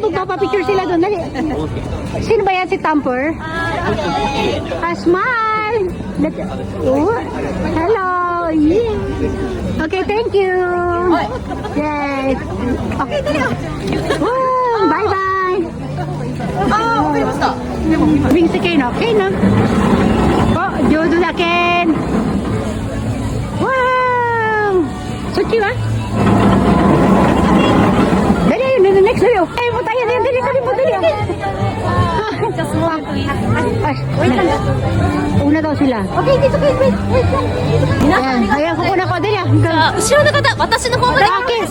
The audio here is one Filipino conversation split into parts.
magpapapicture sila doon. Dali. Sino ba yan? Si Tamper? Smile! Oh, hello! Yeah. Okay, thank you! Yes! Okay, dali. Bye-bye! Bing si Ken, okay na? Oh, Jodo na Ken! Wow! So cute, ah? Dali, yun, next dali. Ay, mo tayo, dali, dali mo, dali. Wait lang. Una daw sila. Okay, dito kayo, wait. Ayan, ayan, kukuna ko, dali. Sino na kata? Watashi no hou ma Okay,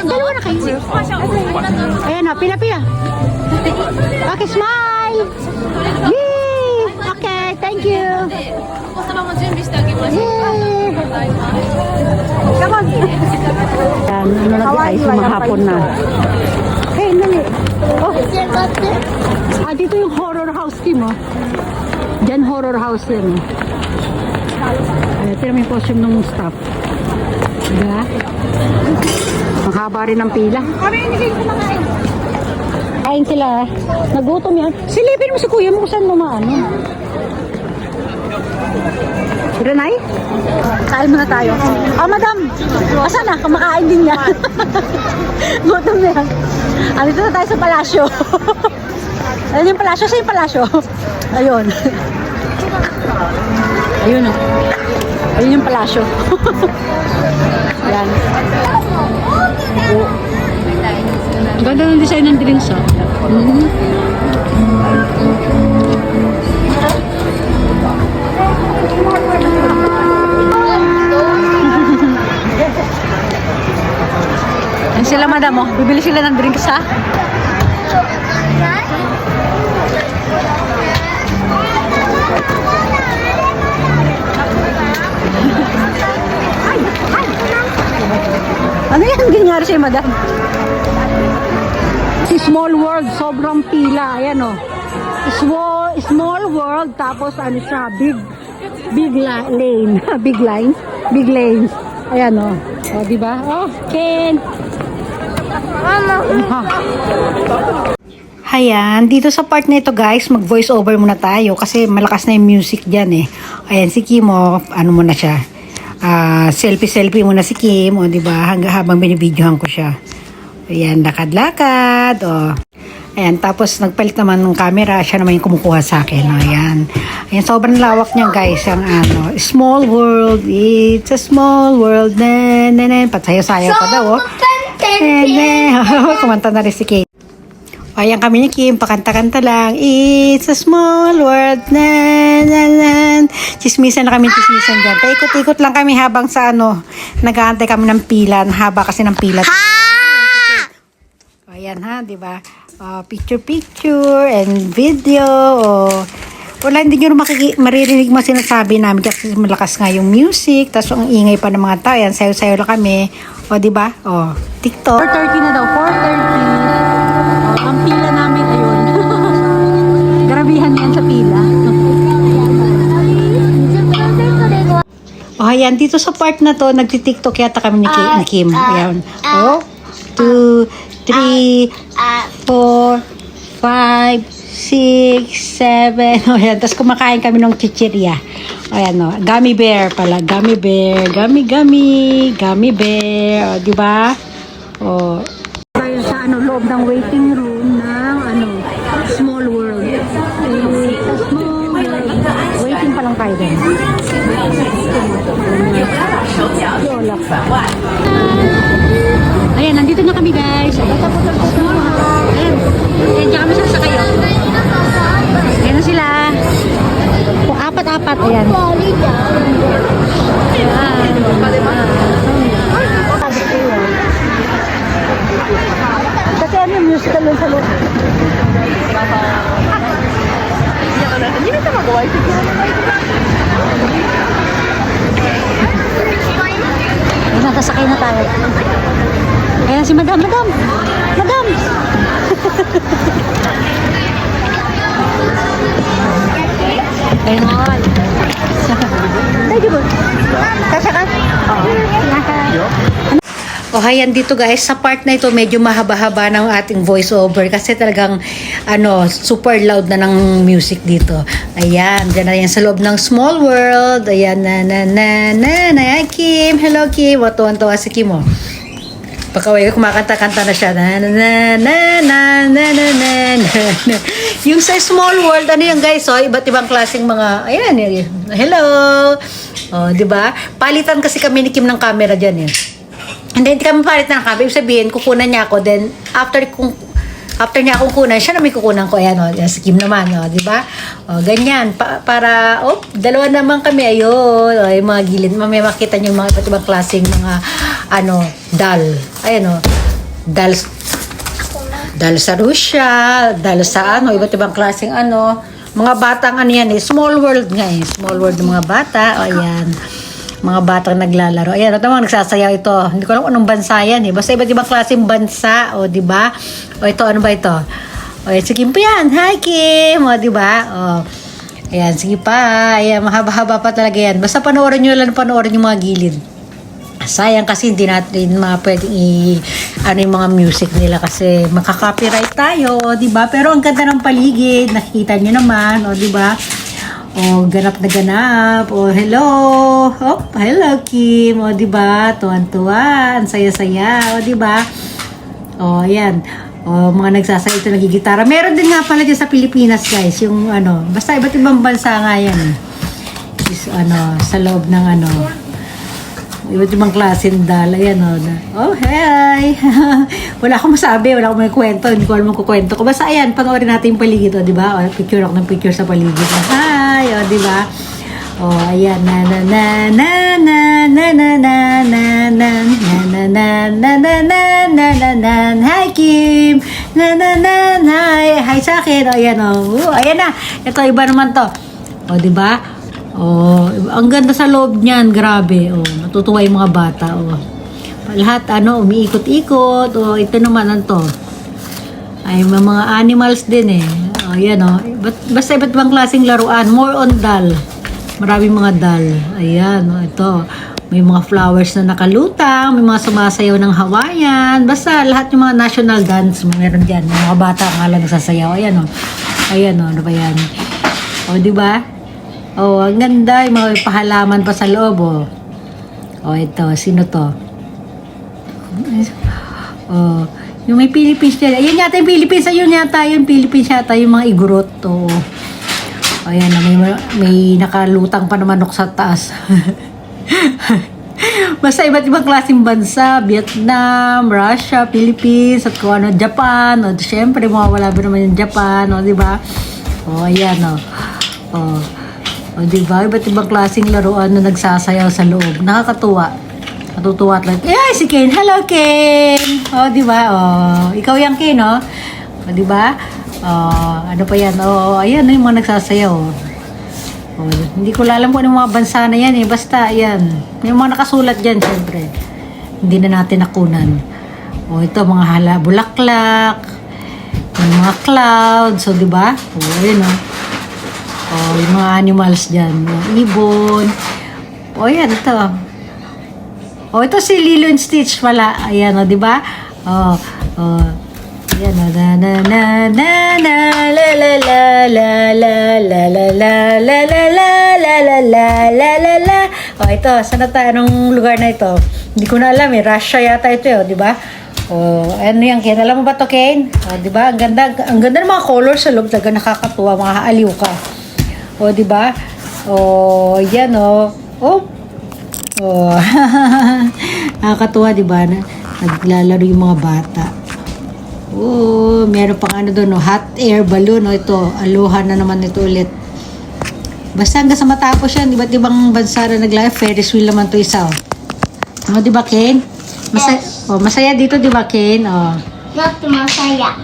dalawa na kayo. Ayan na, pila-pila. Okay, smile! Yay! Okay, thank you. お子様も準備してあげましょう。 Yay! Come on! Yan, ano na tayo, sumahapon na. Hey, nani. Oh, dito yung horror house team, oh. Diyan horror house yan, oh. Ito naman yung costume ng staff. Diba? Ang haba rin ng pila. Kain sila, eh. Nagutom yan. Silipin mo si kuya mo kung saan lumaano. Renay? Kain muna tayo. Madam! Asan na? Kumakain din yan. Gutom na yan. Dito na tayo sa palasyo. Ayun yung palasyo. Saan yung palasyo? Ayun. Ayun o. Ayun yung palasyo. Yan. Ganda ng design ng drinks, oh. Yan sila, madam, oh. Bibili sila ng drinks, ha? Ano yan nangyari sa'yo, madam? Si Small World, sobrang pila. Ayan, oh. Small World, tapos ano siya, big lane. Big lines. Big lanes. Ayan, oh. Oh, diba? Oh, Ken. Ayan, dito sa part na ito, guys, mag-voice over muna tayo kasi malakas na yung music dyan, eh. Ayan, si Kim, oh, ano muna siya. Selfie muna si Kim, oh, diba? Habang binibidyohan ko siya. Ayan, lakad-lakad, oh. Ayan, tapos nagpalit naman ng camera, siya naman yung kumukuha sa akin. Ayan. Ayan, sobrang lawak niya, guys, ang ano, small world, it's a small world, patsayo-sayo pa daw, oh. Kumanta na rin si Kate. Ayan kami ni Kim, pakanta-kanta lang, it's a small world, chismisan na kami, chismisan dyan. Paikot-ikot lang kami habang sa ano, nag-aantay kami ng pila, haba kasi ng pila. Ayan ha, di ba? Picture and video. Wala, hindi nyo maririnig mga sinasabi namin kasi malakas nga yung music, tapos ang ingay pa ng mga tao. Yan, sayo-sayo lang kami. O, di ba? O, TikTok. 4:30 na daw, 4:30. Ang pila namin, ayun. Grabihan yan sa pila. O, ayan, dito sa part na to, nagti-TikTok yata kami ni Kim. Ayan. O, 2, 3, 4, 5, 6, 7. O yan, tapos kumakain kami ng chichirya. O yan, o. Gummy bear pala. Gummy bear. Gummy bear. O, di ba? O. Tayo sa ano, loob ng waiting room ng ano, Small World. Sa Small World. Waiting pa lang tayo din. Yola pa. Ayan, nandito na kami, guys. Ayan. Ayan, dyan kami sa kayo. Ayan na sila. O, apat-apat. Ayan. Kasi ano yung musical lang sa loob. Hindi na ito magawa. Ayan, nakasakay na tayo. Ayan si Madam. Ayan. Thank you, boy. Kasya ka? Oo. O hayan dito guys, sa part na ito medyo mahaba-haba ng ating voiceover kasi talagang super loud na ng music dito. Ayan, dyan na yan sa loob ng Small World. Ayan, Ayan, Kim. Hello, Kim. O, tuwan-tuwa si Kim, o. Pagkaway, kumakanta-kanta na siya. Yung sa Small World, ano yan guys, iba't ibang klaseng mga, ayan, hello. O, diba? Palitan kasi kami ni Kim ng camera dyan, eh. Hindi kami palit ng camera. Ibig sabihin, kukunan niya ako. Then, after niya akong kunan, siya na may kukunan ko. Ayan, si Kim naman, di ba? Ganyan. Para, dalawa naman kami. Ayun, yung mga gilid. May makita niyo yung mga iba't ibang klaseng mga, dal. Ayan, dal sa Russia, dal sa iba't ibang klaseng mga batang yan small world nga small world ng mga bata. Ayan. Mga batang naglalaro. Ayan, ito mga nagsasayaw ito. Hindi ko alam anong bansa yan, eh. Basta iba't ibang klaseng bansa, di ba? Ito, ano ba ito? Si Kim pa yan. Hi, Kim! Di ba? Ayan, sige pa. Ayan, mahaba-haba pa talaga yan. Basta panoorin nyo lang, panoorin yung mga gilid. Sayang kasi hindi natin pwedeng yung mga music nila kasi makaka-copyright tayo, di ba? Pero ang ganda ng paligid, nakikita nyo naman, di ba? Ganap na ganap. Hello. Hello, Kim. Diba? Tuwan-tuwa. Ang saya-saya. Diba? Ayan. Mga nagsasayaw ito, nagigitara. Meron din nga pala dyan sa Pilipinas, guys. Yung basta iba't ibang bansa nga yan. Is, sa loob ng iba't ibang klaseng dal. Ayan, hey! Wala akong masabi, wala akong may kwento. Hindi ko alam ang kukwento ko. Basta ayan, panoorin natin yung paligid, di ba? Picture ako ng picture sa paligid. Hi! Di ba? Ayan. Hi, Kim! Hi sa akin. Ayan, ayan na. Ito, iba naman to. Di ba? Ang ganda sa loob niyan, grabe. Natutuwa yung mga bata. Lahat umiikot-ikot. Ito naman to. Ay mga animals din eh. Ayan basta iba't ibang klaseng laruan. More on doll. Maraming mga doll. Ayan ito. May mga flowers na nakalutang, may mga sumasayaw ng Hawaiian. Basta lahat yung mga national dance meron diyan. Mga bata nga lang nagsasayaw. Ayan Ayan ano ba yan? Di ba? Ang ganda, yung mga pahalaman pa sa loob, ito, sino to? Yung may Philippines dyan. Ayun yata yung Philippines, yung Philippines yata, yung mga igurot, ayan, may nakalutang pa na manok sa taas. Basta iba't ibang klaseng bansa, Vietnam, Russia, Philippines, at kung Japan, syempre, mawawala ba naman yung Japan, di ba? Ayan, diba? Iba't ibang klaseng laruan na nagsasayaw sa loob. Nakakatuwa. Natutuwa at like, si Ken. Hello, Ken! Diba? Ikaw yan, Ken, diba? Ano pa yan? Ayan, yung mga nagsasayaw. Hindi ko alam kung ano mga bansa na yan, eh. Basta, ayan. Yung mga nakasulat dyan, syempre. Hindi na natin nakunan. Ito, mga bulaklak. Yung mga clouds. Diba? Ayan, yung mga animals dyan. Ibon. Yan, ito. Ito si Lilo and Stitch pala. Ayan, di ba? Ayan, ito, saan na tayo? Anong lugar na ito? Hindi ko na alam, Russia yata ito, di ba? Ano yan, Ken? Alam mo ba to, Ken? Di ba? Ang ganda ng mga colors sa loob. Talaga nakakatuwa, mga haaliw ka. Di ba? Yan, nakakatuwa, di ba? Naglalaro yung mga bata. Meron pang doon, hot air balloon. Ito, aloha na naman ito ulit. Basta hanggang sa matapos yan, iba't ibang bansa na naglalaro. Ferris wheel naman to isa, di ba, Ken? Masaya dito, di ba, Ken? Not masaya.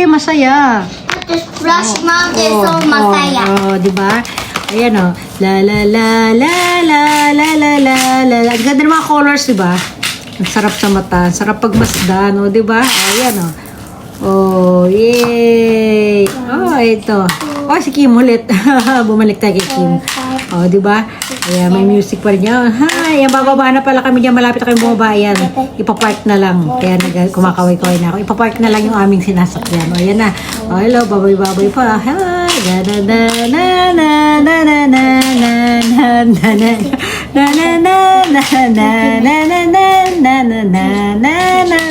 Masaya. Splash Mountain so masaya. Di ba? Ayan la la la la la la la la la. Ang ganda ng mga colors, di ba? Ang sarap sa mata, sarap pagmasdan, di ba? Ayan yay! Ito. Si Kim ulit. Bumalik tayo kay Kim. Oh, di ba? Ayan, may music pa rin yan. Hi, ayan, bababa na pala kami dyan. Malapit na kami bumaba. Ayan, ipapark na lang. Kaya kumakaway-kaway na ako. Ipapark na lang yung aming sinasakyan. O, ayan na. O, hello, babay-babay pa. Hi,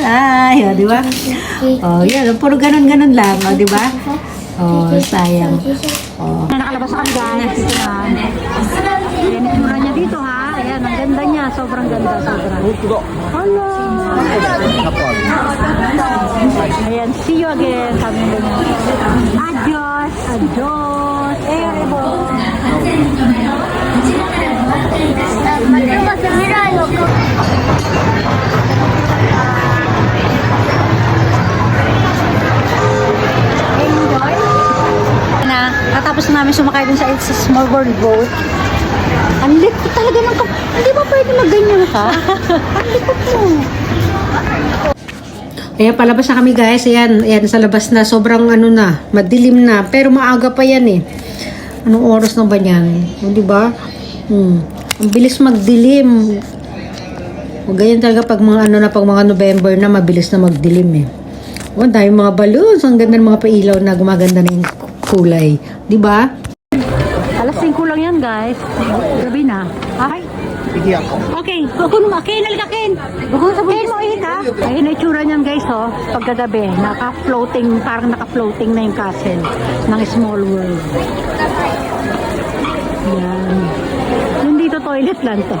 ay, o, di ba? O, yan, puro ganun-ganun lang. O, di ba? O, sayang. O, nakalabas kami guys. Ito na. Ayan, itsura niya dito ha. Ayan, ang ganda niya. Sobrang ganda, sobrang. Hello! Ayan, see you again. Sabi mo na. Adios! Adios! Na, natapos na namin sumakay dun sa It's a Small World boat. Ang likot talaga ng hindi ba pwede magganyan ka? Ang likot mo. Ayan, palabas na kami guys. Ayan, ayan, sa labas na. Sobrang ano na, madilim na. Pero maaga pa yan eh. Anong oras na ba yan? Di ba? Ang bilis magdilim. O ganyan talaga pag mga ano na, pag mga November na, mabilis na magdilim eh. O, dahil mga balloons. Ang ganda ng mga pailaw na gumaganda na yung kulay. Di ba? Alas 5 lang yan guys. Gabi na. Ay. Okay, Ken, halika Ken. Ken mo ihita. Ayun na itsura niyan guys oh. Pagkagabi, naka-floating, parang naka-floating na yung castle ng Small World. Yan. Yung dito toilet lang to.